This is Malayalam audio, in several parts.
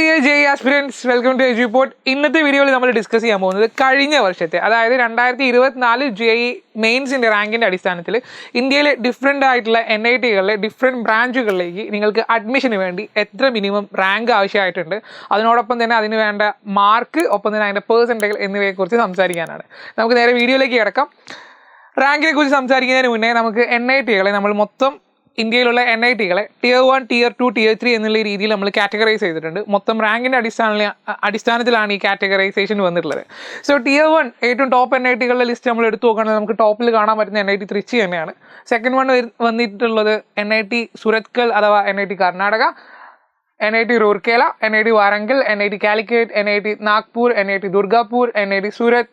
dear JEE aspirants, welcome to EduPort. ഇന്നത്തെ വീഡിയോയിൽ നമ്മൾ ഡിസ്കസ് ചെയ്യാൻ പോകുന്നത് കഴിഞ്ഞ വർഷത്തെ അതായത് 2024 JEE മെയിൻസിന്റെ റാങ്കിന്റെ അടിസ്ഥാനത്തിൽ ഇന്ത്യയിലെ ഡിഫറെൻ്റ് ആയിട്ടുള്ള NITകളിലെ ഡിഫറെൻറ്റ് ബ്രാഞ്ചുകളിലേക്ക് നിങ്ങൾക്ക് അഡ്മിഷന് വേണ്ടി എത്ര മിനിമം റാങ്ക് ആവശ്യമായിട്ടുണ്ട്, അതിനോടൊപ്പം തന്നെ അതിന് വേണ്ട മാർക്ക്, ഒപ്പം തന്നെ അതിൻ്റെ പെർസെൻറ്റേജ് എന്നിവയെക്കുറിച്ച് സംസാരിക്കാനാണ്. നമുക്ക് നേരെ വീഡിയോയിലേക്ക് കിടക്കാം. റാങ്കിനെ കുറിച്ച് സംസാരിക്കുന്നതിന് മുന്നേ നമുക്ക് NITകളെ നമ്മൾ മൊത്തം ഇന്ത്യയിലുള്ള NITകളെ Tier 1, Tier 2, Tier 3 എന്നുള്ള രീതിയിൽ നമ്മൾ കാറ്റഗറൈസ് ചെയ്തിട്ടുണ്ട്. മൊത്തം റാങ്കിൻ്റെ അടിസ്ഥാനത്തിലാണ് ഈ കാറ്റഗറൈസേഷൻ വന്നിട്ടുള്ളത്. സോ Tier 1 ഏറ്റവും ടോപ്പ് NITകളുടെ ലിസ്റ്റ് നമ്മൾ എടുത്തു നോക്കുകയാണെങ്കിൽ നമുക്ക് ടോപ്പിൽ കാണാൻ പറ്റുന്ന NIT Trichy തന്നെയാണ്. സെക്കൻഡ് വൺ വന്നിട്ടുള്ളത് NIT സുരത്കൽ അഥവാ NIT Karnataka, NIT Rourkela, NIT വാരങ്കൽ, NIT Calicut, NIT Nagpur, NIT Durgapur, NIT Surat,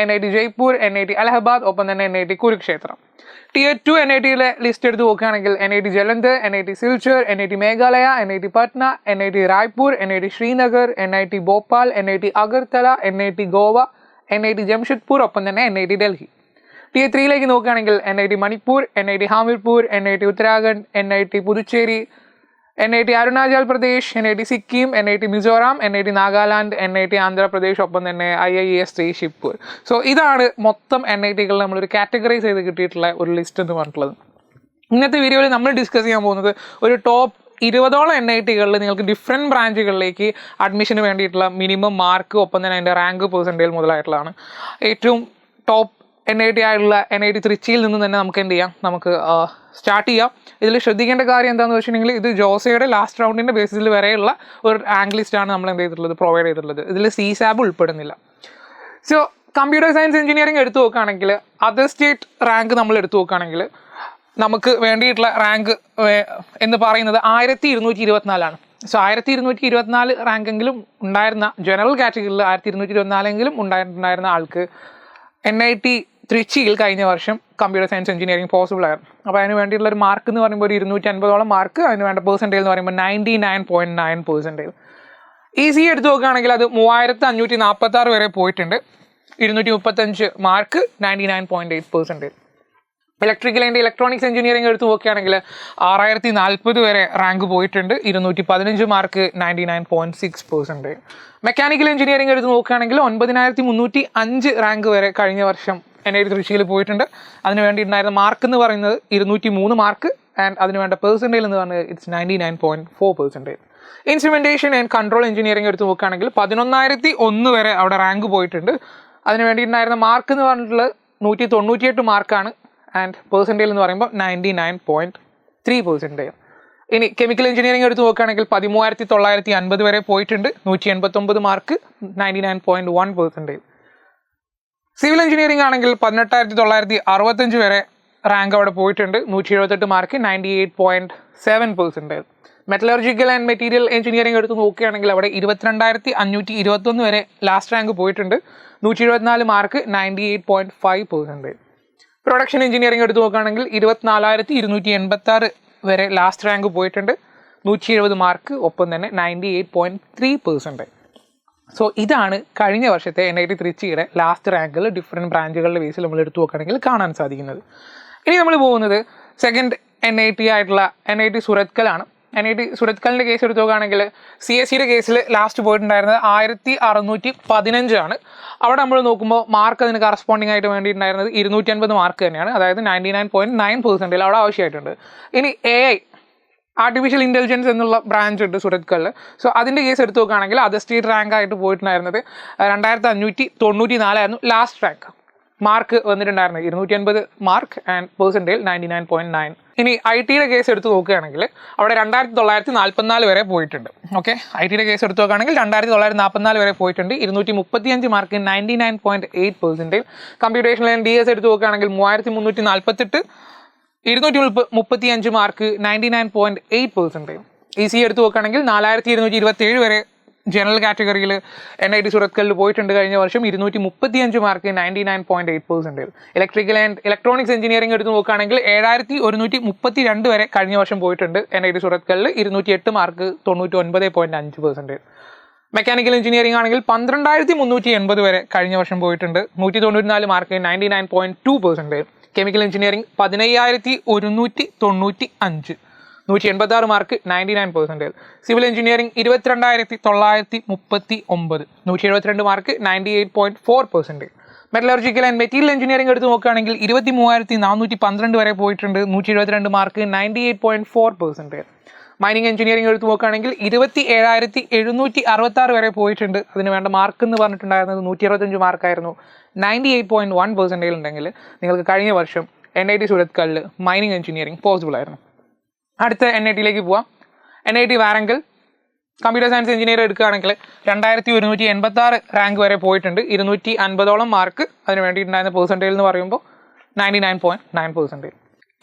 NIT Jaipur, NIT Allahabad, ഒപ്പം തന്നെ NIT കുരുക്ഷേത്രം. Tier 2 NITയിലെ ലിസ്റ്റ് എടുത്ത് നോക്കുകയാണെങ്കിൽ NIT Jalandhar, NIT Silchar, NIT Meghalaya, NIT Patna, NIT Raipur, NIT Srinagar, NIT Bhopal, NIT Agartala, NIT Goa, NIT Jamshedpur, ഒപ്പം തന്നെ NIT ഡൽഹി. Tier 3യിലേക്ക് നോക്കുകയാണെങ്കിൽ NIT Manipur, NIT Hamirpur, NIT Uttarakhand, NIT Puducherry, NIT Arunachal Pradesh, NIT Sikkim, NIT Mizoram, NIT Nagaland, NIT Andhra Pradesh, ഒപ്പം തന്നെ IIES ഷിപ്പൂർ. സോ ഇതാണ് മൊത്തം NITകൾ നമ്മളൊരു കാറ്റഗറൈസ് ചെയ്ത് കിട്ടിയിട്ടുള്ള ഒരു ലിസ്റ്റ് എന്ന് പറഞ്ഞിട്ടുള്ളത്. ഇന്നത്തെ വീഡിയോയിൽ നമ്മൾ ഡിസ്കസ് ചെയ്യാൻ പോകുന്നത് ഒരു ടോപ്പ് 20ഓളം NITകളിൽ നിങ്ങൾക്ക് ഡിഫറെൻറ്റ് ബ്രാഞ്ചുകളിലേക്ക് അഡ്മിഷന് വേണ്ടിയിട്ടുള്ള മിനിമം മാർക്ക്, ഒപ്പം തന്നെ അതിൻ്റെ റാങ്ക് പെർസെൻറ്റേജ് മുതലായിട്ടുള്ളതാണ്. ഏറ്റവും ടോപ്പ് NIT ആയിട്ടുള്ള NIT തൃച്ചിയിൽ നിന്ന് തന്നെ നമുക്ക് എന്ത് ചെയ്യാം, നമുക്ക് സ്റ്റാർട്ട് ചെയ്യാം. ഇതിൽ ശ്രദ്ധിക്കേണ്ട കാര്യം എന്താണെന്ന് വെച്ചിട്ടുണ്ടെങ്കിൽ ഇത് ജോസയുടെ ലാസ്റ്റ് റൗണ്ടിൻ്റെ ബേസിസിൽ വരെയുള്ള ഒരു റാങ്ക് ലിസ്റ്റാണ് നമ്മൾ എന്ത് ചെയ്തിട്ടുള്ളത്, പ്രൊവൈഡ് ചെയ്തിട്ടുള്ളത്. ഇതിൽ CSAB ഉൾപ്പെടുന്നില്ല. സോ കമ്പ്യൂട്ടർ സയൻസ് എഞ്ചിനീയറിംഗ് എടുത്തു നോക്കുകയാണെങ്കിൽ അതർ സ്റ്റേറ്റ് റാങ്ക് നമ്മൾ എടുത്തു നോക്കുകയാണെങ്കിൽ നമുക്ക് വേണ്ടിയിട്ടുള്ള റാങ്ക് എന്ന് പറയുന്നത് 1224. സോ 1224 റാങ്കെങ്കിലും ഉണ്ടായിരുന്ന ജനറൽ കാറ്റഗറിയിൽ 1224 ഉണ്ടായിരുന്ന ആൾക്ക് NIT തൃച്ചിയിൽ കഴിഞ്ഞ വർഷം കമ്പ്യൂട്ടർ സയൻസ് എഞ്ചിനീയറിംഗ് പോസിബിൾ ആയിരുന്നു. അപ്പോൾ അതിന് വേണ്ടിയിട്ടുള്ള ഒരു മാർക്ക് എന്ന് പറയുമ്പോൾ ഒരു 250ഓളം മാർക്ക്, അതിന് വേണ്ട പെർസെൻറ്റേജ് എന്ന് പറയുമ്പോൾ 99.9%. ECE എടുത്ത് നോക്കുകയാണെങ്കിൽ അത് 3546 വരെ പോയിട്ടുണ്ട്. 235 mark, 99.8%. Electrical and electronics engineering എടുത്ത് നോക്കുകയാണെങ്കിൽ 6040 വരെ റാങ്ക് പോയിട്ടുണ്ട്. 215 മാർക്ക്, 99.6%. മെക്കാനിക്കൽ എഞ്ചിനീയറിംഗ് എടുത്ത് നോക്കുകയാണെങ്കിൽ 9305 റാങ്ക് വരെ കഴിഞ്ഞ വർഷം NIT തൃശ്ശിയിൽ പോയിട്ടുണ്ട്. അതിന് വേണ്ടിയിട്ടുണ്ടായിരുന്ന മാർക്ക് എന്ന് പറയുന്നത് 203 മാർക്ക്, ആൻഡ് അതിന് വേണ്ട പെർസെൻറ്റേജ് എന്ന് പറയുന്നത് it's 99.4%. Instrumentation and control engineering എടുത്ത് നോക്കുകയാണെങ്കിൽ 11001 വരെ അവിടെ റാങ്ക് പോയിട്ടുണ്ട്. അതിന് വേണ്ടിയിട്ടുണ്ടായിരുന്ന മാർക്ക് എന്ന് പറഞ്ഞിട്ടുള്ളത് 198 മാർക്കാണ്, ആൻഡ് പെർസെൻറ്റേജ് എന്ന് പറയുമ്പോൾ 99.3%. ഇനി കെമിക്കൽ എഞ്ചിനീയറിംഗ് എടുത്ത് നോക്കുകയാണെങ്കിൽ 13950 വരെ പോയിട്ടുണ്ട്. 189 മാർക്ക്, 99.1%. സിവിൽ എഞ്ചിനീയറിംഗ് ആണെങ്കിൽ 18965 വരെ റാങ്ക് അവിടെ പോയിട്ടുണ്ട്. 178 mark, 98.7%. Metallurgical and material engineering എടുത്ത് നോക്കുകയാണെങ്കിൽ അവിടെ 22521 വരെ ലാസ്റ്റ് റാങ്ക് പോയിട്ടുണ്ട്. 174 മാർക്ക്, 98.5%. പ്രൊഡക്ഷൻ എഞ്ചിനീയറിംഗ് എടുത്ത് നോക്കുകയാണെങ്കിൽ 24286 വരെ ലാസ്റ്റ് റാങ്ക് പോയിട്ടുണ്ട്. 170 മാർക്ക്, ഒപ്പം തന്നെ 98.3%. സോ ഇതാണ് കഴിഞ്ഞ വർഷത്തെ NIT തൃച്ചിയുടെ ലാസ്റ്റ് റാങ്കിൽ ഡിഫറെൻറ്റ് ബ്രാഞ്ചുകളുടെ ബേസിൽ നമ്മൾ എടുത്തു നോക്കുകയാണെങ്കിൽ കാണാൻ സാധിക്കുന്നത്. ഇനി നമ്മൾ പോകുന്നത് സെക്കൻഡ് NIT ആയിട്ടുള്ള NIT സുരത്കലാണ്. NIT സുരത്കലിൻ്റെ കേസ് എടുത്ത് നോക്കുകയാണെങ്കിൽ CSEയുടെ കേസിൽ ലാസ്റ്റ് പോയിട്ടുണ്ടായിരുന്നത് 1615 ആണ്. അവിടെ നമ്മൾ നോക്കുമ്പോൾ മാർക്ക് അതിന് കറസ്പോണ്ടിങ് ആയിട്ട് വേണ്ടിയിട്ടുണ്ടായിരുന്നത് 250 മാർക്ക് തന്നെയാണ്, അതായത് 99.9% അവിടെ ആവശ്യമായിട്ടുണ്ട്. ഇനി AI ആർട്ടിഫിഷ്യൽ ഇൻ്റലിജൻസ് എന്നുള്ള ബ്രാഞ്ച് ഉണ്ട് സുരത്കലിൽ. സോ അതിൻ്റെ കേസ് എടുത്ത് നോക്കുകയാണെങ്കിൽ അതർ സ്റ്റേറ്റ് റാങ്ക് ആയിട്ട് പോയിട്ടുണ്ടായിരുന്നത് 2594 ആയിരുന്നു ലാസ്റ്റ് റാങ്ക്. മാർക്ക് വന്നിട്ടുണ്ടായിരുന്നത് 250 മാർക്ക്, ആൻഡ് പെർസെൻറ്റേജ് 99.9. ഇനി ITയുടെ കേസ് എടുത്ത് നോക്കുകയാണെങ്കിൽ അവിടെ 2944 വരെ പോയിട്ടുണ്ട്. ഓക്കെ, ITയുടെ കേസ് എടുത്ത് നോക്കുകയാണെങ്കിൽ 2944 വരെ പോയിട്ടുണ്ട്. 235 മാർക്ക്, 99.8%. കമ്പ്യൂട്ടേഷണൽ ആൻഡ് DS എടുത്ത് നോക്കുകയാണെങ്കിൽ 3348, 235 മാർക്ക്, 99.8%. ECE എടുത്ത് നോക്കുകയാണെങ്കിൽ 4227 വരെ ജനറൽ കാറ്റഗറിയിൽ NIT സുരത്കലിൽ പോയിട്ടുണ്ട് കഴിഞ്ഞ വർഷം. 235 mark, 99.8%. Electrical and electronics engineering എടുത്ത് നോക്കുകയാണെങ്കിൽ 7132 വരെ കഴിഞ്ഞ വർഷം പോയിട്ടുണ്ട് NIT സുരത്കലിൽ. 208 മാർക്ക്, 99.5%. മെക്കാനിക്കൽ എഞ്ചിനീയറിംഗ് ആണെങ്കിൽ 12380 വരെ കഴിഞ്ഞ വർഷം പോയിട്ടുണ്ട്. 194 mark, 99.2%. Chemical engineering 15195. 186 mark 99%. Civil engineering 22,939 172 mark 98.4%. Metallurgical and material engineering എടുത്ത് നോക്കുകയാണെങ്കിൽ 23,412 വരെ പോയിട്ടുണ്ട് 172 മാർക്ക് 98.4%. മൈനിങ് എഞ്ചിനീയറിംഗ് എടുത്ത് നോക്കുകയാണെങ്കിൽ 27,766 വരെ പോയിട്ടുണ്ട്. അതിന് വേണ്ട മാർക്ക് എന്ന് പറഞ്ഞിട്ടുണ്ടായിരുന്നത് 125 മാർക്കായിരുന്നു. 98.1% ഉണ്ടെങ്കിൽ നിങ്ങൾക്ക് കഴിഞ്ഞ വർഷം NIT സുരത്കലിൽ മൈനിങ് എഞ്ചിനീയറിംഗ് പോസിബിൾ ആയിരുന്നു. അടുത്ത NITയിലേക്ക് പോവാം. NIT വാരങ്കൽ കമ്പ്യൂട്ടർ സയൻസ് എഞ്ചിനീയർ എടുക്കുകയാണെങ്കിൽ 2,186 റാങ്ക് വരെ പോയിട്ടുണ്ട്. 250ഓളം മാർക്ക് അതിന് വേണ്ടിയിട്ടുണ്ടായിരുന്ന പെർസെൻറ്റേജ് എന്ന് പറയുമ്പോൾ 99.9%.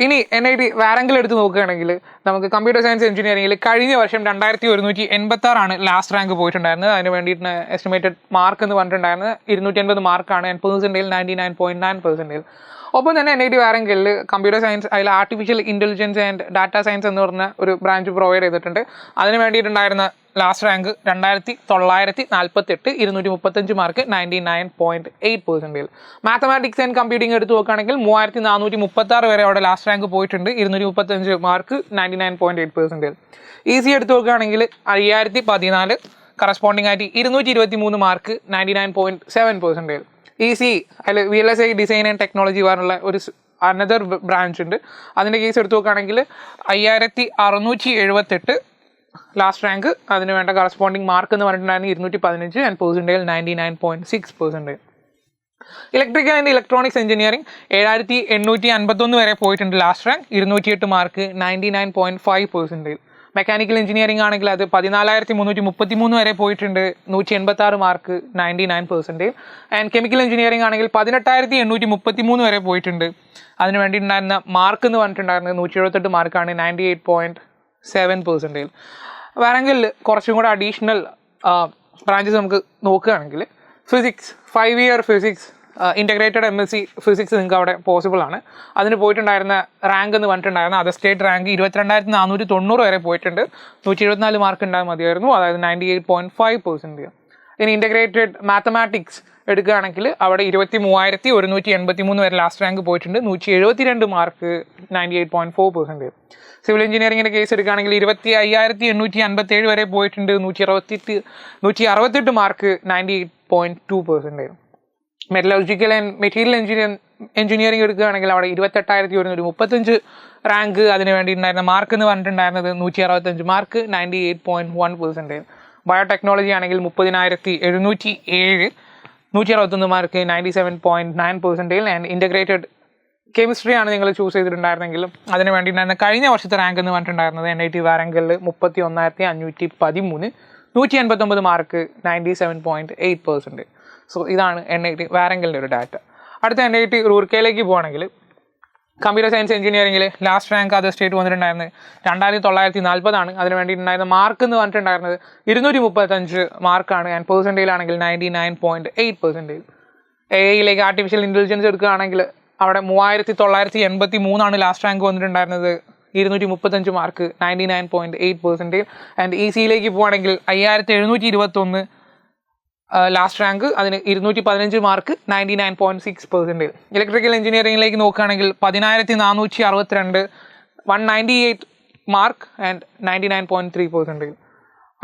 ഇനി NIT വാരങ്കൽ എടുത്ത് നോക്കുകയാണെങ്കിൽ നമുക്ക് കമ്പ്യൂട്ടർ സയൻസ് എഞ്ചിനീയറിംഗിൽ കഴിഞ്ഞ വർഷം 2,186 ലാസ്റ്റ് റാങ്ക് പോയിട്ടുണ്ടായിരുന്നത്. അതിന് വേണ്ടിയിട്ട് എസ്റ്റിമേറ്റഡ് മാർക്ക് എന്ന് പറഞ്ഞിട്ടുണ്ടായിരുന്നത് 280 മാർക്കാണ് ആൻഡ് പെർസെൻറ്റേജ് 99.9%. ഒപ്പം തന്നെ NIT വാരങ്കലിൽ കമ്പ്യൂട്ടർ സയൻസ് അതിൽ artificial intelligence and data science എന്ന് പറഞ്ഞ ഒരു ബ്രാഞ്ച് പ്രൊവൈഡ് ചെയ്തിട്ടുണ്ട്. അതിന് വേണ്ടിയിട്ടുണ്ടായിരുന്ന last rank 2,948 235 mark 99.8%. Mathematics and computing എടുത്ത് നോക്കുകയാണെങ്കിൽ 3,436 വരെ അവിടെ ലാസ്റ്റ് റാങ്ക് പോയിട്ടുണ്ട്. 235 മാർക്ക് 99.8%. EC എടുത്ത് നോക്കുകയാണെങ്കിൽ 5,014 കറസ്പോണ്ടിങ് ആയിട്ട് 223 മാർക്ക് 99.7%. EC അതിൽ VLSI ഡിസൈൻ ആൻഡ് ടെക്നോളജി പറഞ്ഞുള്ള ഒരു അനദർ ബ്രാഞ്ച് ഉണ്ട്. അതിൻ്റെ കേസ് എടുത്ത് നോക്കുകയാണെങ്കിൽ 5,678 ലാസ്റ്റ് റാങ്ക്. അതിന് വേണ്ട കറസ്പോണ്ടിങ് മാർക്ക് എന്ന് പറഞ്ഞിട്ടുണ്ടായിരുന്നു 215 and percentage 99.6%. Electrical and electronics engineering 7,851 വരെ പോയിട്ടുണ്ട് last rank. 208 mark 99.5%. Mechanical engineering ആണെങ്കിൽ അത് 14,333 വരെ പോയിട്ടുണ്ട് 186 മാർക്ക് 99%. ആൻഡ് കെമിക്കൽ എഞ്ചിനീയറിംഗ് ആണെങ്കിൽ 18,833 വരെ പോയിട്ടുണ്ട്. അതിന് വേണ്ടിയിട്ടുണ്ടായിരുന്ന മാർക്ക് എന്ന് പറഞ്ഞിട്ടുണ്ടായിരുന്നത് 178 മാർക്കാണ് 98.7%. വാരങ്കലിൽ കുറച്ചും കൂടെ അഡീഷണൽ ബ്രാഞ്ചസ് നമുക്ക് നോക്കുകയാണെങ്കിൽ physics 5 year physics integrated MSc physics നിങ്ങൾക്ക് അവിടെ പോസിബിൾ ആണ്. അതിന് പോയിട്ടുണ്ടായിരുന്ന റാങ്ക് എന്ന് പറഞ്ഞിട്ടുണ്ടായിരുന്ന അതർ സ്റ്റേറ്റ് റാങ്ക് 22,490 വരെ പോയിട്ടുണ്ട്. 174 മാർക്ക് ഉണ്ടായാൽ മതിയായിരുന്നു, അതായത് 98.5%. ഇനി ഇൻ്റഗ്രേറ്റഡ് മാത്തമാറ്റിക്സ് എടുക്കുകയാണെങ്കിൽ അവിടെ 23,183 വരെ ലാസ്റ്റ് റാങ്ക് പോയിട്ടുണ്ട്. 172 മാർക്ക് 98.4%. സിവിൽ എഞ്ചിനീയറിംഗിൻ്റെ കേസ് എടുക്കുകയാണെങ്കിൽ 25,857 വരെ പോയിട്ടുണ്ട്. 168 mark 98.2%. Metallurgical and material engineering എടുക്കുകയാണെങ്കിൽ അവിടെ 28,135 റാങ്ക്. അതിന് വേണ്ടിയിട്ടുണ്ടായിരുന്ന മാർക്ക് എന്ന് പറഞ്ഞിട്ടുണ്ടായിരുന്നത് 165 മാർക്ക് 98.1%. ബയോടെക്നോളജി ആണെങ്കിൽ 30,707 161 മാർക്ക് 97.9%. ആൻഡ് ഇൻ്റഗ്രേറ്റഡ് കെമിസ്ട്രി ആണ് നിങ്ങൾ ചൂസ് ചെയ്തിട്ടുണ്ടായിരുന്നെങ്കിലും അതിന് വേണ്ടിയിട്ടുണ്ടായിരുന്ന കഴിഞ്ഞ വർഷത്തെ റാങ്ക് എന്ന് പറഞ്ഞിട്ടുണ്ടായിരുന്നത് NIT വാരങ്കലിൽ 31,513 189 മാർക്ക് 97.8%. സോ ഇതാണ് NIT വാരങ്കലിൻ്റെ ഒരു ഡാറ്റ. അടുത്ത NIT റൂർക്കയിലേക്ക് പോവുകയാണെങ്കിൽ കമ്പ്യൂട്ടർ സയൻസ് എഞ്ചിനീയറിംഗിൽ ലാസ്റ്റ് റാങ്ക് അതർ സ്റ്റേറ്റ് വന്നിട്ടുണ്ടായിരുന്നത് 2,940 അതിന് വേണ്ടിയിട്ടുണ്ടായിരുന്ന മാർക്ക് എന്ന് പറഞ്ഞിട്ടുണ്ടായിരുന്നത് 235 മാർക്കാണ് ആൻഡ് പെർസെൻറ്റേജ് ആണെങ്കിൽ 99.8%. AI ആർട്ടിഫിഷ്യൽ ഇൻ്റലിജൻസ് എടുക്കുകയാണെങ്കിൽ അവിടെ 3,983 ലാസ്റ്റ് റാങ്ക് വന്നിട്ടുണ്ടായിരുന്നത് 235 മാർക്ക് 99.8%. ആൻഡ് ECയിലേക്ക് പോവുകയാണെങ്കിൽ 5,721 ലാസ്റ്റ് റാങ്ക്, അതിന് 215 മാർക്ക് 99.6%. ഇലക്ട്രിക്കൽ എഞ്ചിനീയറിംഗിലേക്ക് നോക്കുകയാണെങ്കിൽ 10,462 198 മാർക്ക് ആൻഡ് 99.3%.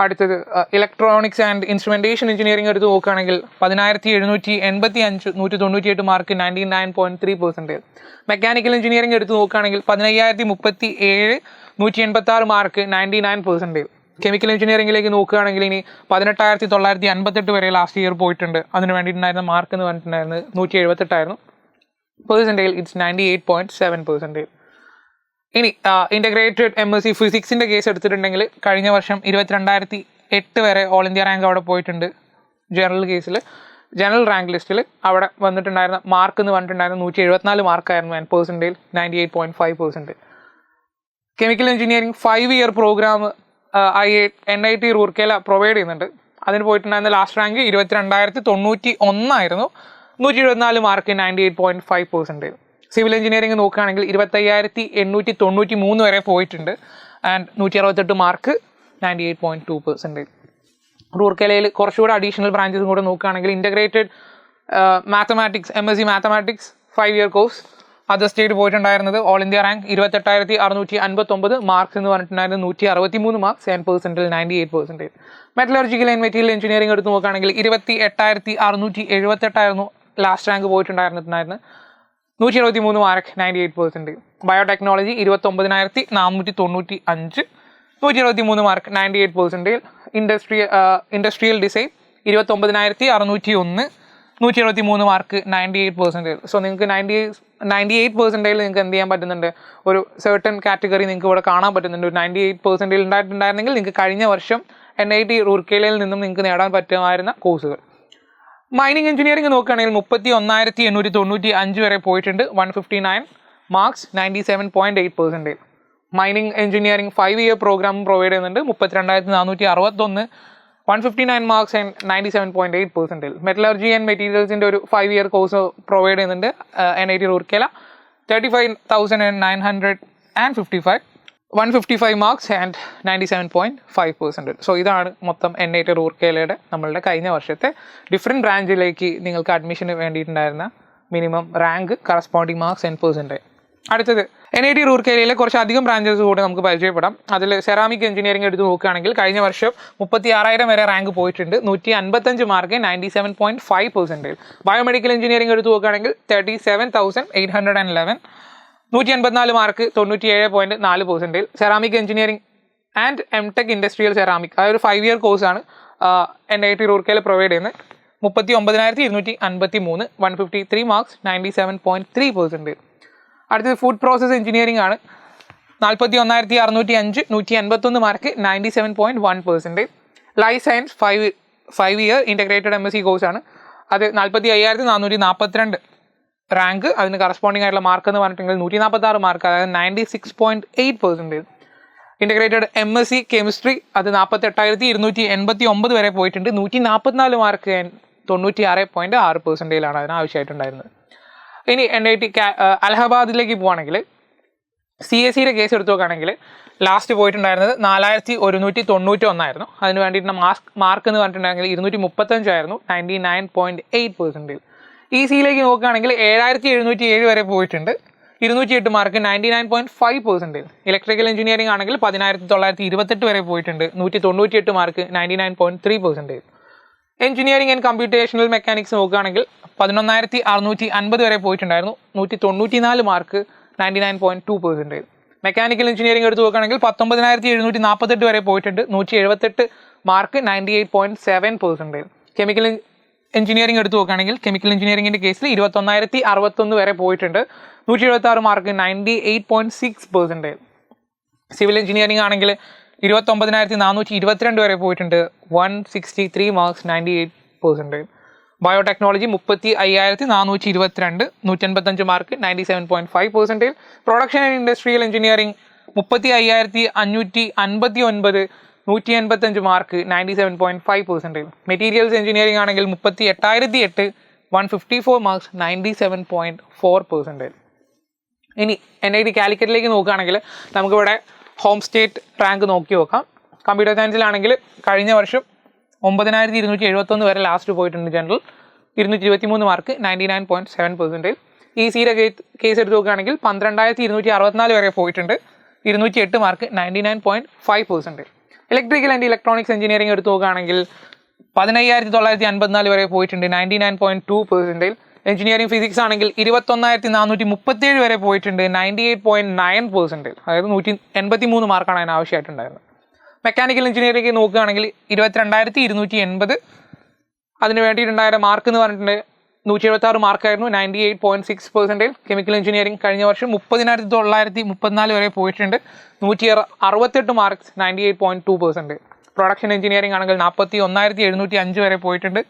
അടുത്തത് ഇലക്ട്രോണിക്സ് ആൻഡ് ഇൻസ്ട്രുമെൻറ്റേഷൻ എഞ്ചിനീയറിംഗ് എടുത്ത് നോക്കുകയാണെങ്കിൽ 10,785 198 മാർക്ക് 99.3%. മെക്കാനിക്കൽ എഞ്ചിനീയറിംഗ് എടുത്ത് നോക്കുകയാണെങ്കിൽ 15,037 186 മാർക്ക് 99%. കെമിക്കൽ എഞ്ചിനീയറിംഗിലേക്ക് നോക്കുകയാണെങ്കിൽ ഇനി 18,958 വരെ ലാസ്റ്റ് ഇയർ പോയിട്ടുണ്ട്. അതിന് വേണ്ടിയിട്ടുണ്ടായിരുന്ന മാർക്ക് എന്ന് പറഞ്ഞിട്ടുണ്ടായിരുന്നത് 178 പെർസെൻറ്റേജ് ഇറ്റ്സ് 98.7%. ഇനി ഇൻ്റഗ്രേറ്റഡ് MSc ഫിസിക്സിൻ്റെ കേസ് എടുത്തിട്ടുണ്ടെങ്കിൽ കഴിഞ്ഞ വർഷം 22,008 വരെ ഓൾ ഇന്ത്യ റാങ്ക് അവിടെ പോയിട്ടുണ്ട്. ജനറൽ റാങ്ക് ലിസ്റ്റിൽ അവിടെ വന്നിട്ടുണ്ടായിരുന്ന മാർക്ക് എന്ന് പറഞ്ഞിട്ടുണ്ടായിരുന്നത് 174 മാർക്കായിരുന്നു and percentage 98.5%. Chemical engineering 5 year programme NIT Rourkela provide ചെയ്യുന്നുണ്ട്. അതിന് പോയിട്ടുണ്ടായിരുന്ന last rank 22,091 174 mark 98.5%. Civil engineering നോക്കുകയാണെങ്കിൽ 25,893 വരെ പോയിട്ടുണ്ട് ആൻഡ് 168 മാർക്ക് 98.2%. റൂർക്കേലയിൽ കുറച്ചുകൂടെ അഡീഷണൽ ബ്രാഞ്ചസും കൂടെ നോക്കുകയാണെങ്കിൽ integrated mathematics MSc mathematics 5 year course other state പോയിട്ടുണ്ടായിരുന്നത് ഓൾ ഇന്ത്യ റാങ്ക് 28,659 മാർക്സ് എന്ന് പറഞ്ഞിട്ടുണ്ടായിരുന്നു 163 marks and percentile 98%. Metallurgical and material engineering എടുത്ത് നോക്കുകയാണെങ്കിൽ 28,678 ലാസ്റ്റ് റാങ്ക് പോയിട്ടുണ്ടായിരുന്നത് 173 mark 98%. Biotechnology 29,495 123 mark 98%. Industrial design 29,601 173 mark 98%. So നിങ്ങൾക്ക് 98% നിങ്ങൾക്ക് എന്ത് ചെയ്യാൻ പറ്റുന്നുണ്ട്, ഒരു സെർട്ടൺ കാറ്റഗറി നിങ്ങൾക്ക് ഇവിടെ കാണാൻ പറ്റുന്നുണ്ട്. ഒരു 98% ഉണ്ടായിട്ടുണ്ടായിരുന്നെങ്കിൽ നിങ്ങൾക്ക് കഴിഞ്ഞ വർഷം NIT റൂർക്കേലയിൽ നിന്നും നിങ്ങൾക്ക് നേടാൻ പറ്റുമായിരുന്ന കോഴ്സുകൾ. മൈനിങ് എഞ്ചിനീയറിംഗ് നോക്കുകയാണെങ്കിൽ 31,895 വരെ പോയിട്ടുണ്ട്, 159 marks 97.8%. Mining engineering 5-year program provide ചെയ്യുന്നുണ്ട്, 32,461 159 മാർക്സ് ആൻഡ് 97.8%. മെറ്റലർജി ആൻഡ് മെറ്റീരിയൽസിൻ്റെ ഒരു 5-year കോഴ്സ് പ്രൊവൈഡ് ചെയ്യുന്നുണ്ട് NIT Rourkela, 35,955 155 marks and 97.5%. So ഇതാണ് മൊത്തം NIT റൂർക്കേലയുടെ നമ്മളുടെ കഴിഞ്ഞ വർഷത്തെ ഡിഫറെൻറ്റ് ബ്രാഞ്ചിലേക്ക് നിങ്ങൾക്ക് അഡ്മിഷന് വേണ്ടിയിട്ടുണ്ടായിരുന്ന minimum rank, corresponding marks and percentage. അടുത്തത് NIT റൂർക്കേലയിലെ കുറച്ചധികം ബ്രാഞ്ചസ് കൂടെ നമുക്ക് പരിചയപ്പെടാം. അതിൽ സെറാമിക് എഞ്ചിനീയറിംഗ് എടുത്ത് നോക്കുകയാണെങ്കിൽ കഴിഞ്ഞ വർഷം 36,000 വരെ റാങ്ക് പോയിട്ടുണ്ട്, 155 മാർക്ക് 97.5%. ബയോമെഡിക്കൽ എഞ്ചിനീയറിംഗ് എടുത്ത് നോക്കുകയാണെങ്കിൽ 37,811 184 mark 97.4%. Ceramic engineering and MTech industrial ceramic, അതൊരു 5-year കോഴ്സാണ് NIT റൂർക്കേല പ്രൊവൈഡ് ചെയ്യുന്നത്, 39,253 153 മാർക്സ് 97.3%. അടുത്തത് ഫുഡ് പ്രോസസ് എഞ്ചിനീയറിംഗ് ആണ്, 41,605 181 mark 97.1%. Life science 5-year integrated MSc കോഴ്സാണ്, അത് 45,442 റാങ്ക്, അതിന് കറസ്പോണ്ടിങ് ആയിട്ടുള്ള മാർക്ക് എന്ന് പറഞ്ഞിട്ടുണ്ടെങ്കിൽ 146 മാർക്ക്, അതായത് 96.8%. ഇൻ്റഗ്രേറ്റഡ് MSc കെമിസ്ട്രി, അത് 48,289 വരെ പോയിട്ടുണ്ട്, 144 മാർക്ക് 96.6%ലാണ് അതിന് ആവശ്യമായിട്ടുണ്ടായിരുന്നത്. ഇനി NIT അലഹബാദിലേക്ക് പോവുകയാണെങ്കിൽ CSEയുടെ കേസ് എടുത്തു നോക്കുകയാണെങ്കിൽ ലാസ്റ്റ് പോയിട്ടുണ്ടായിരുന്നത് 4,191 അതിന് വേണ്ടിയിട്ടുള്ള മാർക്ക് എന്ന് പറഞ്ഞിട്ടുണ്ടെങ്കിൽ 235 99.8%. ECയിലേക്ക് നോക്കുകയാണെങ്കിൽ 7,707 വരെ പോയിട്ടുണ്ട്, 208 മാർക്ക് 99.5%. ഇലക്ട്രിക്കൽ എഞ്ചിനീയറിംഗ് ആണെങ്കിൽ 10,928 വരെ പോയിട്ടുണ്ട്, 198 mark 99.3%. Engineering and computational mechanics നോക്കുകയാണെങ്കിൽ 11,650 വരെ പോയിട്ടുണ്ടായിരുന്നു, 194 മാർക്ക് 99.2%. മെക്കാനിക്കൽ എഞ്ചിനീയറിംഗ് എടുത്ത് നോക്കുകയാണെങ്കിൽ 19,748 വരെ പോയിട്ടുണ്ട്, 178 മാർക്ക് 98.7%. കെമിക്കൽ എഞ്ചിനീയറിംഗ് എടുത്ത് നോക്കുകയാണെങ്കിൽ കെമിക്കൽ എഞ്ചിനീയറിംഗിൻ്റെ കേസിൽ 21,061 വരെ പോയിട്ടുണ്ട്, 176 മാർക്ക് 98.6%. സിവിൽ എഞ്ചിനീയറിംഗ് ആണെങ്കിൽ 29,422 വരെ പോയിട്ടുണ്ട്, 163 marks 98%. Biotechnology 35,422 185 mark 97.5%. Production and industrial engineering 35,559 185 mark 97.5%. Materials engineering ആണെങ്കിൽ 38,008 154 മാർക്സ് 97.4%. ഇനി NIT കാലിക്കറ്റിലേക്ക് നോക്കുകയാണെങ്കിൽ നമുക്കിവിടെ ഹോം സ്റ്റേറ്റ് റാങ്ക് നോക്കി നോക്കാം. കമ്പ്യൂട്ടർ സയൻസിലാണെങ്കിൽ കഴിഞ്ഞ വർഷം 9,271 വരെ ലാസ്റ്റ് പോയിട്ടുണ്ട് ജനറൽ, 223 മാർക്ക് 99.7%. ECയുടെ കേസ് എടുത്ത് നോക്കുകയാണെങ്കിൽ 12,264 വരെ പോയിട്ടുണ്ട്, 208 mark 99.5%. Electrical and electronics engineering എടുത്ത് നോക്കുകയാണെങ്കിൽ 15,954 വരെ പോയിട്ടുണ്ട്, 99.2%. എഞ്ചിനീയറിംഗ് ഫിസിക്സ് ആണെങ്കിൽ 21,437 വരെ പോയിട്ടുണ്ട്, 98.9%. അതായത് 183 മാർക്കാണ് അതിന് ആവശ്യമായിട്ടുണ്ടായിരുന്നത്. മെക്കാനിക്കൽ എഞ്ചിനീയറിംഗ് നോക്കുകയാണെങ്കിൽ 22,280 അതിന് വേണ്ടിയിട്ടുണ്ടായ മാർക്ക് എന്ന് പറഞ്ഞിട്ടുണ്ടെങ്കിൽ 176 മാർക്കായിരുന്നു, 98.6%. കെമിക്കൽ എഞ്ചിനീയറിംഗ് കഴിഞ്ഞ വർഷം 30,934 വരെ പോയിട്ടുണ്ട്, 168 മാർക്സ് 98.2%. പ്രൊഡക്ഷൻ എഞ്ചിനീയറിംഗ് ആണെങ്കിൽ 41,705 വരെ പോയിട്ടുണ്ട്,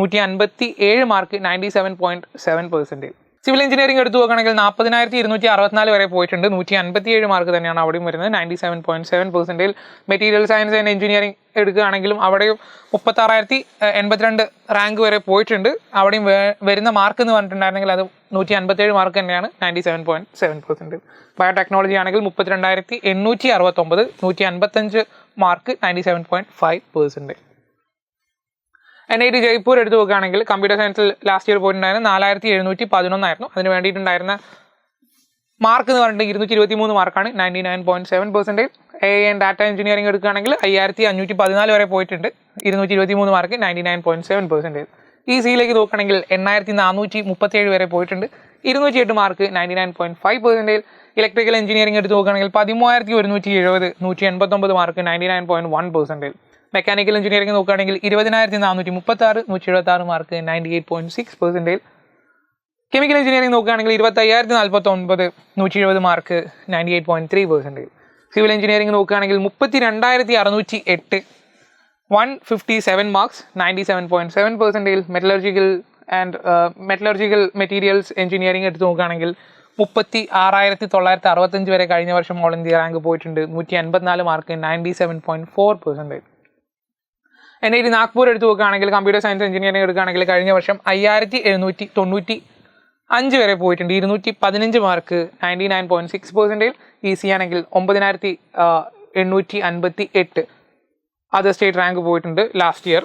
157 മാർക്ക് 97.7%. സിവിൽ എഞ്ചിനീയറിംഗ് എടുത്തു നോക്കുകയാണെങ്കിൽ 40,264 വരെ പോയിട്ടുണ്ട്, 157 മാർക്ക് തന്നെയാണ് അവിടെയും വരുന്നത്, 97.7%. മെറ്റീരിയൽ സയൻസ് ആൻഡ് എഞ്ചിനീയറിംഗ് എടുക്കുകയാണെങ്കിലും അവിടെയും 36,082 റാങ്ക് വരെ പോയിട്ടുണ്ട്, അവിടെയും വരുന്ന മാർക്ക് എന്ന് പറഞ്ഞിട്ടുണ്ടായിരുന്നെങ്കിൽ അത് 157 മാർക്ക് തന്നെയാണ്, 97.7%. ബയോടെക്നോളജി ആണെങ്കിൽ 32,869 155 മാർക്ക് 97.5%. NIT ജയ്പൂർ എടുത്ത് നോക്കുകയാണെങ്കിൽ കമ്പ്യൂട്ടർ സയൻസിൽ ലാസ്റ്റ് ഇയർ പോയിട്ടുണ്ടായിരുന്നത് 4,711 അതിന് വേണ്ടിയിട്ടുണ്ടായിരുന്ന മാർക്ക് എന്ന് പറഞ്ഞിട്ട് 223 മാർക്കാണ്, 99.7%. ആൻഡ് ഡാറ്റ എഞ്ചിനീയറിംഗ് എടുക്കുകയാണെങ്കിൽ 5514 വരെ പോയിട്ടുണ്ട്, 223 മാർക്ക്, 99.7%. സിയിലേക്ക് നോക്കുകയാണെങ്കിൽ 8437 വരെ പോയിട്ടുണ്ട്, 208 മാർക്ക്, 99.5%. ഇലക്ട്രിക്കൽ എഞ്ചിനീയറിംഗ് എടുത്ത് നോക്കുകയാണെങ്കിൽ 13170, 189 മാർക്ക്, 99.1%. മെക്കാനിക്കൽ എഞ്ചിനീയറിംഗ് നോക്കുകയാണെങ്കിൽ 20436, 176 മാർക്ക്, 98.6%. കെമിക്കൽ എഞ്ചിനീയറിംഗ് നോക്കുകയാണെങ്കിൽ 25049, 170 മാർക്ക്, 98.3%. സിവിൽ എഞ്ചിനീയറിംഗ് നോക്കുകയാണെങ്കിൽ 32608, 157 മാർക്സ്, 97.7%. മെറ്റലർജിക്കൽ മെറ്റീരിയൽസ് എഞ്ചിനീയറിംഗ് എടുത്ത് നോക്കുകയാണെങ്കിൽ 36965 വരെ കഴിഞ്ഞ വർഷം ഓൾ ഇന്ത്യ റാങ്ക് പോയിട്ടുണ്ട്, 184 മാർക്ക്, 97.4%. NIT നാഗ്പൂർ എടുത്ത് നോക്കുകയാണെങ്കിൽ കമ്പ്യൂട്ടർ സയൻസ് എഞ്ചിനീയറിംഗ് എടുക്കുകയാണെങ്കിൽ കഴിഞ്ഞ വർഷം 5795 വരെ പോയിട്ടുണ്ട്, 215 മാർക്ക്, 99.6%. സി ആണെങ്കിൽ 9858 അതർ സ്റ്റേറ്റ് റാങ്ക് പോയിട്ടുണ്ട് ലാസ്റ്റ് ഇയർ.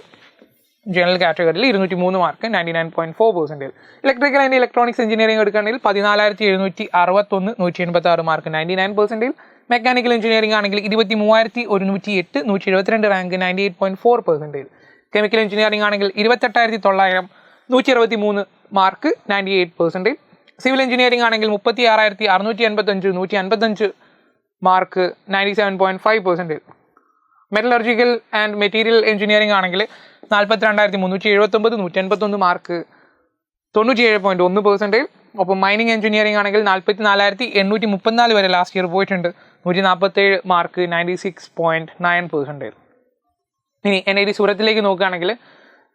ജനറൽ കാറ്റഗറിയിൽ 203 mark, 99.4%. Electrical and electronics engineering എടുക്കുകയാണെങ്കിൽ 14761, 186 മാർക്ക്, 99%. മെക്കാനിക്കൽ എഞ്ചിനീയറിംഗ് ആണെങ്കിൽ 23108, 172 റാങ്ക്, 98.4%. കെമിക്കൽ എഞ്ചിനീയറിംഗ് ആണെങ്കിൽ 28900, 163 മാർക്ക്, 98%. സിവിൽ എഞ്ചിനീയറിംഗ് ആണെങ്കിൽ 36685, 155 mark, 97.5%. Metallurgical and material engineering ആണെങ്കിൽ 42379, 181 മാർക്ക്, 97.1%. ഒപ്പം മൈനിങ് എഞ്ചിനീയറിംഗ് ആണെങ്കിൽ 44834 വരെ ലാസ്റ്റ് ഇയർ പോയിട്ടുണ്ട്, 147 മാർക്ക്, 96.9%. ഇനി NIT സൂറത്തിലേക്ക് നോക്കുകയാണെങ്കിൽ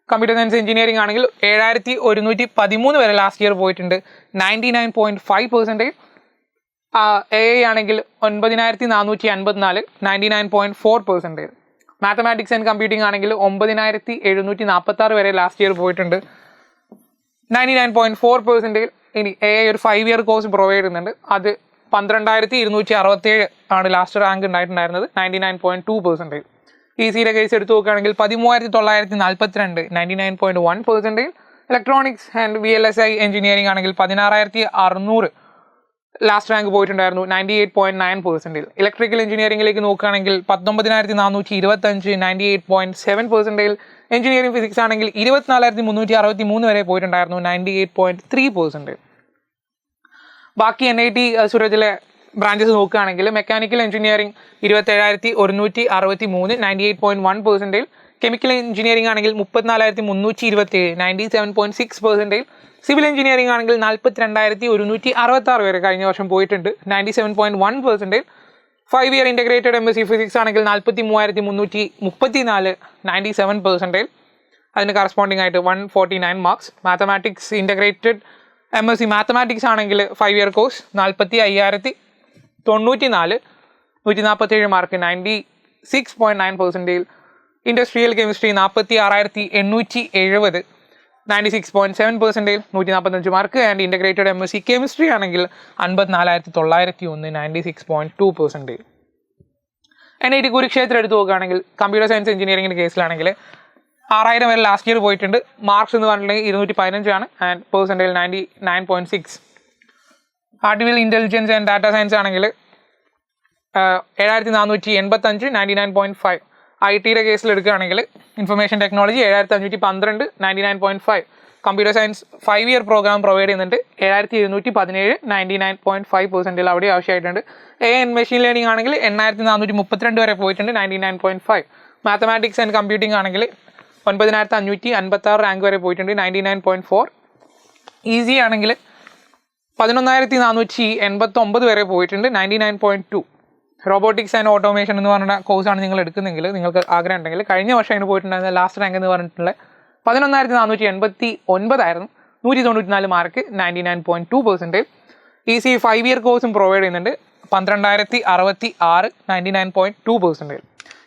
കമ്പ്യൂട്ടർ സയൻസ് എഞ്ചിനീയറിംഗ് ആണെങ്കിൽ 7113 വരെ ലാസ്റ്റ് ഇയർ പോയിട്ടുണ്ട്, 99.5%. ആണെങ്കിൽ 9454, 99.4%. മാത്തമാറ്റിക്സ് ആൻഡ് കമ്പ്യൂട്ടിംഗ് ആണെങ്കിൽ 9746 വരെ ലാസ്റ്റ് ഇയർ പോയിട്ടുണ്ട്, 99.4%. ഇനി ഒരു 5 ഇയർ കോഴ്സ് പ്രൊവൈഡ് ചെയ്യുന്നുണ്ട്, അത് 12267 ആണ് ലാസ്റ്റ് റാങ്ക് ഉണ്ടായിട്ടുണ്ടായിരുന്നത്, 99.2%. സിയിലെ കേസ് എടുത്ത് നോക്കുകയാണെങ്കിൽ 13942, 99.1%. ഇലക്ട്രോണിക്സ് ആൻഡ് VLSI എഞ്ചിനീയറിംഗ് ആണെങ്കിൽ 16600 ലാസ്റ്റ് റാങ്ക് പോയിട്ടുണ്ടായിരുന്നു, 98.9%. ഇലക്ട്രിക്കൽ എഞ്ചിനീയറിംഗിലേക്ക് നോക്കുകയാണെങ്കിൽ 19425, 98.7%. എഞ്ചിനീയറിംഗ് ഫിസിക്സ് ആണെങ്കിൽ 24363 വരെ പോയിട്ടുണ്ടായിരുന്നു, 98.3%. ബാക്കി NIT സൂരജിലെ ബ്രാഞ്ചസ് നോക്കുകയാണെങ്കിൽ മെക്കാനിക്കൽ എഞ്ചിനീയറിംഗ് 27163, 98.1%. കെമിക്കൽ എഞ്ചിനീയറിംഗ് ആണെങ്കിൽ 34327, 97.6%. സിവിൽ എഞ്ചിനീയറിംഗ് ആണെങ്കിൽ 42166 വരെ കഴിഞ്ഞ വർഷം പോയിട്ടുണ്ട്, 97.1%. 5 ഇയർ ഇൻ്റഗ്രേറ്റഡ് MSc ഫിസിക്സ് ആണെങ്കിൽ 43334, 97%. അതിന് കറസ്പോണ്ടിങ് ആയിട്ട് 149 marks. Mathematics integrated MSc mathematics ആണെങ്കിൽ 5 year course 45094, 147 mark, 96.9%. Industrial chemistry 46870, 96.7%, 145 mark. And integrated MSc chemistry ആണെങ്കിൽ 54901, 96.2%. NIT കുരുക്ഷേത്രം എടുത്ത് നോക്കുകയാണെങ്കിൽ കമ്പ്യൂട്ടർ സയൻസ് എഞ്ചിനീയറിംഗിൻ്റെ കേസിലാണെങ്കിൽ 6000 വരെ ലാസ്റ്റ് ഇയർ പോയിട്ടുണ്ട്, മാർക്സ് എന്ന് പറഞ്ഞിട്ടുണ്ടെങ്കിൽ 215 ആണ്, and percentage 99.6. Artificial intelligence and data science ആണെങ്കിൽ 7485, 99.5. IT കേസിൽ എടുക്കുകയാണെങ്കിൽ information technology 7512, 99.5. Computer science 5 year program provide ചെയ്യുന്നുണ്ട്, 7217, 99.5% അവിടെ ആവശ്യമായിട്ടുണ്ട്. മെഷീൻ ലേണിംഗ് ആണെങ്കിൽ 8432 വരെ പോയിട്ടുണ്ട്, 99.5. മാത്തമാറ്റിക്സ് ആൻഡ് കമ്പ്യൂട്ടിംഗ് ആണെങ്കിൽ 9556 റാങ്ക് വരെ പോയിട്ടുണ്ട്, 99.4. ഈസി ആണെങ്കിൽ 11489 വരെ പോയിട്ടുണ്ട്, 99.2. റോബോട്ടിക്സ് ആൻഡ് ഓട്ടോമേഷൻ എന്ന് പറഞ്ഞ കോഴ്സാണ് നിങ്ങൾ എടുക്കുന്നെങ്കിൽ, നിങ്ങൾക്ക് ആഗ്രഹം ഉണ്ടെങ്കിൽ കഴിഞ്ഞ വർഷം അതിന് പോയിട്ടുണ്ടായിരുന്ന ലാസ്റ്റ് റാങ്ക് എന്ന് പറഞ്ഞിട്ടുള്ള 11489 ആയിരുന്നു, 194 മാർക്ക്, 99.2%. ഈസി 5 ഇയർ കോഴ്സും പ്രൊവൈഡ് ചെയ്യുന്നുണ്ട്, 12066, 99.2%.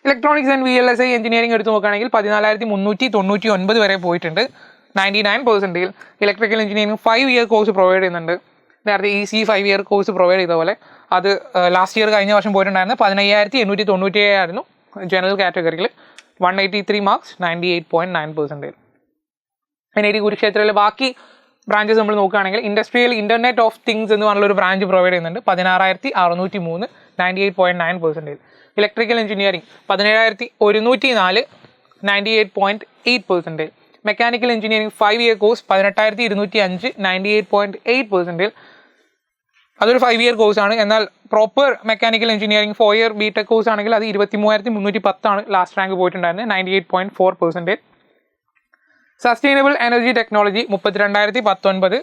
ഇലക്ട്രോണിക്സ് ആൻഡ് VLSI എഞ്ചിനീയറിംഗ് എടുത്ത് നോക്കുകയാണെങ്കിൽ 14399 വരെ പോയിട്ടുണ്ട്, 99%. Electrical engineering 5 year course provide ചെയ്യുന്നുണ്ട്, നേരത്തെ EC 5 ഇയർ കോഴ്സ് പ്രൊവൈഡ് ചെയ്ത പോലെ. അത് ലാസ്റ്റ് ഇയർ കഴിഞ്ഞ വർഷം പോയിട്ടുണ്ടായിരുന്നു 15897 ആയിരുന്നു ജനറൽ കാറ്റഗറിയിൽ, 183 മാർക്സ്, 98.9%. NIT കുരുക്ഷേത്രത്തിൽ ബാക്കി ബ്രാഞ്ചസ് നമ്മൾ നോക്കുകയാണെങ്കിൽ ഇൻഡസ്ട്രിയൽ ഇൻ്റർനെറ്റ് ഓഫ് തിങ്സ് എന്ന് പറഞ്ഞൊരു ബ്രാഞ്ച് പ്രൊവൈഡ് ചെയ്യുന്നുണ്ട് 16,603 98.9%. Electrical engineering 17,104 98.8%. Mechanical engineering 5 year course 18,205 98.8%. അതൊരു 5 ഇയർ കോഴ്സാണ്. എന്നാൽ proper mechanical engineering 4 year B Tech course ആണെങ്കിൽ അത് 23,310 ലാസ്റ്റ് റാങ്ക് പോയിട്ടുണ്ടായിരുന്നത് 98.4%. Sustainable energy technology 32,019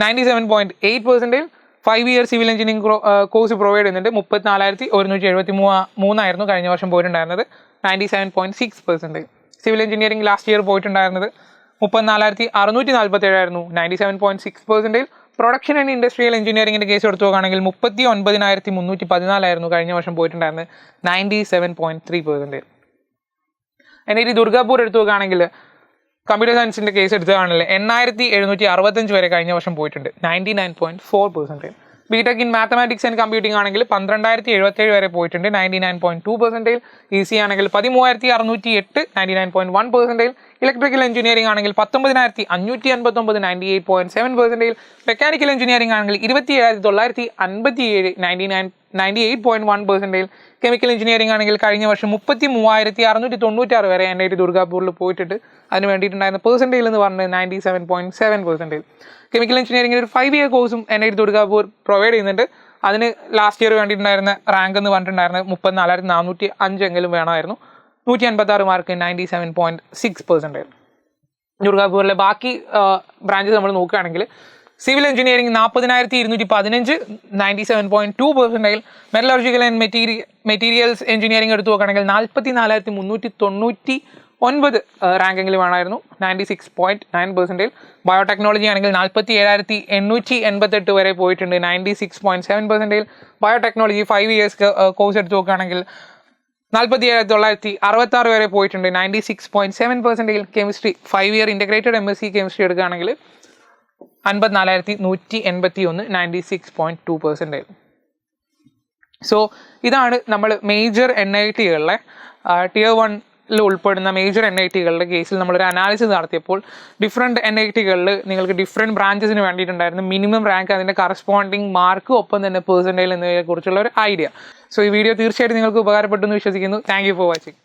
97.8%. 5 year civil engineering course provide ചെയ്യുന്നുണ്ട് 34,173 ആയിരുന്നു കഴിഞ്ഞ വർഷം പോയിട്ടുണ്ടായിരുന്നത് 97.6%. സിവിൽ എഞ്ചിനീയറിംഗ് ലാസ്റ്റ് ഇയർ പോയിട്ടുണ്ടായിരുന്നത് 34,647 ആയിരുന്നു 97.6%. പ്രൊഡക്ഷൻ ആൻഡ് ഇൻഡസ്ട്രിയൽ എഞ്ചിനീയറിംഗിൻ്റെ കേസ് എടുത്തു നോക്കുകയാണെങ്കിൽ 39,314 ആയിരുന്നു കഴിഞ്ഞ വർഷം പോയിട്ടുണ്ടായിരുന്നത് 97.3%. NIT ദുർഗാപൂർ എടുത്തു നോക്കുകയാണെങ്കിൽ കമ്പ്യൂട്ടർ സയൻസിൻ്റെ കേസ് എടുത്തുകയാണെങ്കിൽ 8,765 വരെ കഴിഞ്ഞ വർഷം പോയിട്ടുണ്ട് 99.4%. B Tech in mathematics and computing ആണെങ്കിൽ 12,077 വരെ പോയിട്ടുണ്ട് 99.2%. EC ആണെങ്കിൽ 13,608 99.1%. ഇലക്ട്രിക്കൽ എഞ്ചിനീയറിംഗ് ആണെങ്കിൽ 19,559 98.7%. മെക്കാനിക്കൽ എഞ്ചിനീയറിംഗ് ആണെങ്കിൽ 27,957 98.1%. കെമിക്കൽ എഞ്ചിനീയറിംഗ് ആണെങ്കിൽ കഴിഞ്ഞ വർഷം 33,696 വരെ NIT ദുർഗാപൂരിൽ പോയിട്ടുണ്ട്. അതിന് വേണ്ടിയിട്ടുണ്ടായിരുന്ന പെർസെൻറ്റേജ് എന്ന് പറഞ്ഞത് 97.7%. കെമിക്കൽ എഞ്ചിനീയറിംഗിൽ ഒരു 5 ഇയർ കോഴ്സും NIT ദുർഗാപൂർ പ്രൊവൈഡ് ചെയ്യുന്നുണ്ട്. അതിന് ലാസ്റ്റ് ഇയർ വേണ്ടിയിട്ടുണ്ടായിരുന്ന റാങ്ക് എന്ന് പറഞ്ഞിട്ടുണ്ടായിരുന്നത് 34,405 എങ്കിലും വേണമായിരുന്നു 156 മാർക്ക് 97.6%. ദുർഗാപൂരിലെ ബാക്കി ബ്രാഞ്ചസ് നമ്മൾ നോക്കുകയാണെങ്കിൽ civil engineering 40,215 97.2%. Metallurgical and materials engineering എടുത്തു നോക്കുകയാണെങ്കിൽ 44,399 റാങ്കെങ്കിലും വേണമായിരുന്നു 96.9%. ബയോടെക്നോളജി ആണെങ്കിൽ 47,888 വരെ പോയിട്ടുണ്ട് 96.7%. ബയോടെക്നോളജി 5 ഇയേഴ്സ് കോഴ്സ് എടുത്തു നോക്കുകയാണെങ്കിൽ 47,966 വരെ പോയിട്ടുണ്ട് 96.7%. Chemistry 5 year integrated MSc chemistry എടുക്കുകയാണെങ്കിൽ 54,181 96.2%. സോ ഇതാണ് നമ്മൾ മേജർ NITകളിലെ Tier 1 ഉൾപ്പെടുന്ന മേജർ NITകളുടെ കേസിൽ നമ്മളൊരു അനാലിസിസ് നടത്തിയപ്പോൾ ഡിഫറെൻറ്റ് NITകളിൽ നിങ്ങൾക്ക് ഡിഫറെൻറ്റ് ബ്രാഞ്ചസിന് വേണ്ടിയിട്ടുണ്ടായിരുന്നു മിനിമം റാങ്ക് അതിൻ്റെ കറസ്പോണ്ടിങ് മാർക്ക് ഒപ്പം തന്നെ പെർസെൻറ്റേജ് എന്നിവയെക്കുറിച്ചുള്ള ഒരു ഐഡിയ. സോ ഈ വീഡിയോ തീർച്ചയായിട്ടും നിങ്ങൾക്ക് ഉപകാരപ്പെട്ടു എന്ന് വിശ്വസിക്കുന്നു. Thank you for watching.